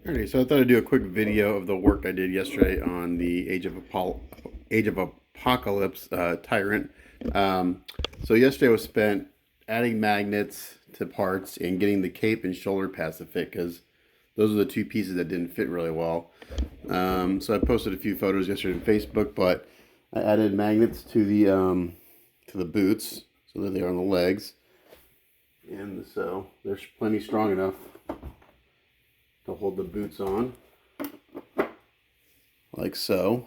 Alrighty, so I thought I'd do a quick video of the work I did yesterday on the Age of Apocalypse Tyrant. So yesterday was spent adding magnets to parts and getting the cape and shoulder pads to fit because those are the two pieces that didn't fit really well. So I posted a few photos yesterday on Facebook, but I added magnets to the boots so that they are on the legs, and so they're plenty strong enough to hold the boots on, like so.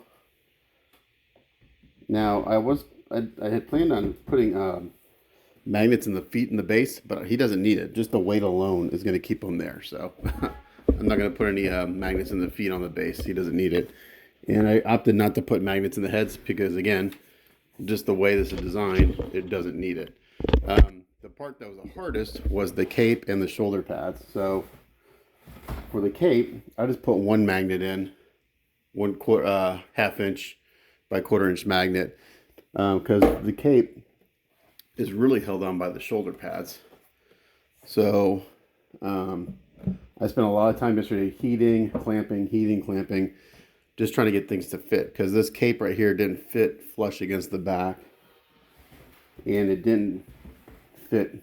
Now I had planned on putting magnets in the feet and the base, but he doesn't need it. Just the weight alone is going to keep him there. So I'm not going to put any magnets in the feet on the base. He doesn't need it. And I opted not to put magnets in the heads because, again, just the way this is designed, it doesn't need it. The part that was the hardest was the cape and the shoulder pads. So for the cape, I just put one magnet in, half inch by quarter inch magnet, because the cape is really held on by the shoulder pads. So I spent a lot of time yesterday heating, clamping, just trying to get things to fit, because this cape right here didn't fit flush against the back, and it didn't fit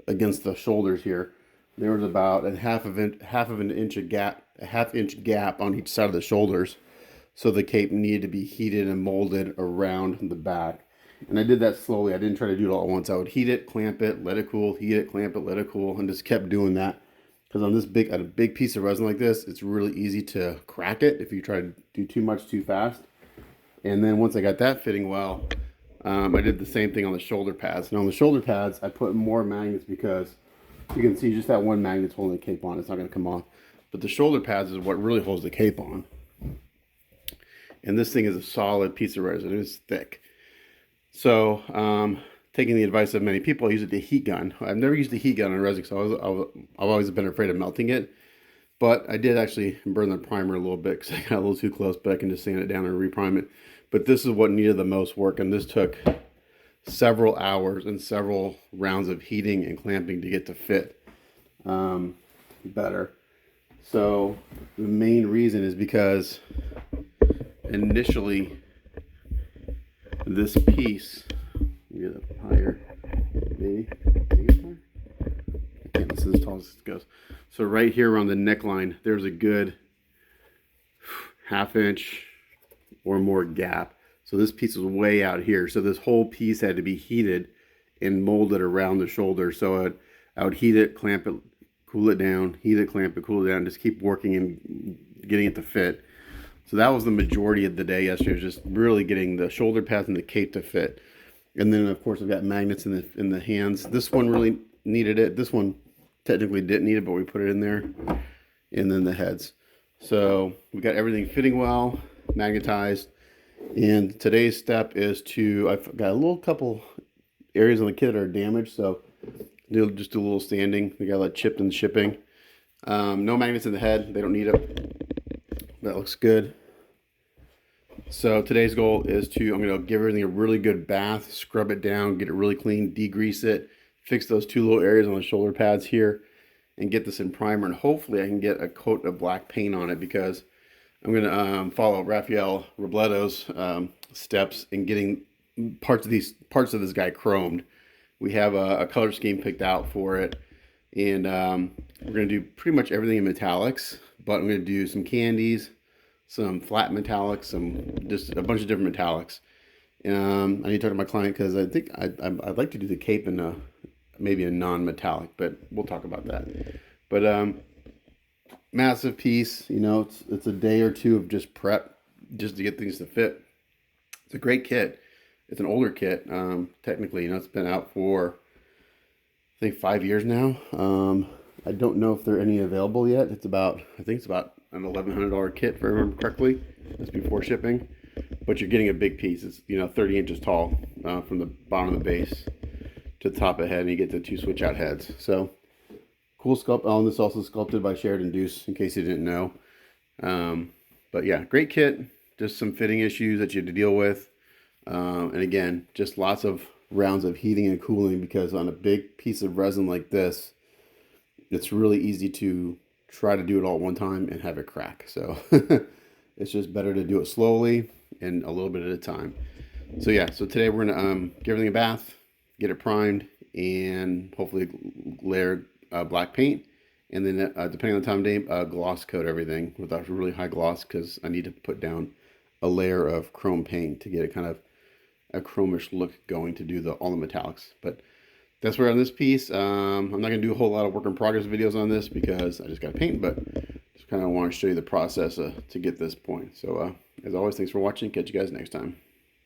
against the shoulders here. There was about a half inch gap on each side of the shoulders, so the cape needed to be heated and molded around the back. And I did that slowly. I didn't try to do it all at once. I would heat it, clamp it, let it cool, heat it, clamp it, let it cool, and just kept doing that. Because on a big piece of resin like this, it's really easy to crack it if you try to do too much too fast. And then once I got that fitting well, I did the same thing on the shoulder pads. And on the shoulder pads, I put more magnets because you can see just that one magnet's holding the cape on. It's not going to come off. But the shoulder pads is what really holds the cape on. And this thing is a solid piece of resin. It's thick. So, taking the advice of many people, I use it to heat gun. I've never used a heat gun on resin, so I've always been afraid of melting it. But I did actually burn the primer a little bit because I got a little too close, but I can just sand it down and reprime it. But this is what needed the most work, and this took several hours and several rounds of heating and clamping to get to fit better. So the main reason is because initially this piece, get it higher, maybe. I can't, this is as tall as it goes. So right here around the neckline, there's a good half inch or more gap. So this piece is way out here. So this whole piece had to be heated and molded around the shoulder. So I would heat it, clamp it, cool it down, heat it, clamp it, cool it down, just keep working and getting it to fit. So that was the majority of the day yesterday, was just really getting the shoulder pads and the cape to fit. And then of course I've got magnets in the hands. This one really needed it. This one technically didn't need it, but we put it in there. And then the heads. So we got everything fitting well, magnetized. And today's step is I've got a little couple areas on the kit that are damaged, so just do a little sanding. We got that chipped in shipping. No magnets in the head, they don't need it. That looks good. So today's goal is I'm going to give everything a really good bath, scrub it down, get it really clean, degrease it, fix those two little areas on the shoulder pads here, and get this in primer. And hopefully I can get a coat of black paint on it, because I'm going to follow Rafael Robledo's steps in getting parts of this guy chromed. We have a color scheme picked out for it, and we're going to do pretty much everything in metallics, but I'm going to do some candies, some flat metallics, just a bunch of different metallics. I need to talk to my client because I think I'd like to do the cape in maybe a non-metallic, but we'll talk about that. But massive piece, it's a day or two of just prep just to get things to fit. It's a great kit. It's an older kit, technically. It's been out for I think 5 years now. I don't know if there are any available yet. I think it's about an $1,100 kit, if I remember correctly. That's before shipping. But you're getting a big piece. It's 30 inches tall from the bottom of the base to the top of the head, and you get the two switch out heads. So cool sculpt. Oh, this is also sculpted by Sheridan Deuce, in case you didn't know. But yeah, great kit. Just some fitting issues that you have to deal with. And again, just lots of rounds of heating and cooling, because on a big piece of resin like this, it's really easy to try to do it all at one time and have it crack. So it's just better to do it slowly and a little bit at a time. So yeah, so today we're gonna give everything a bath, get it primed, and hopefully layer black paint. And then depending on the time of day, gloss coat everything with a really high gloss, because I need to put down a layer of chrome paint to get a kind of a chromish look going to do all the metallics. But that's where on this piece. I'm not going to do a whole lot of work in progress videos on this because I just got to paint, but just kind of want to show you the process to get this point. So as always, thanks for watching. Catch you guys next time.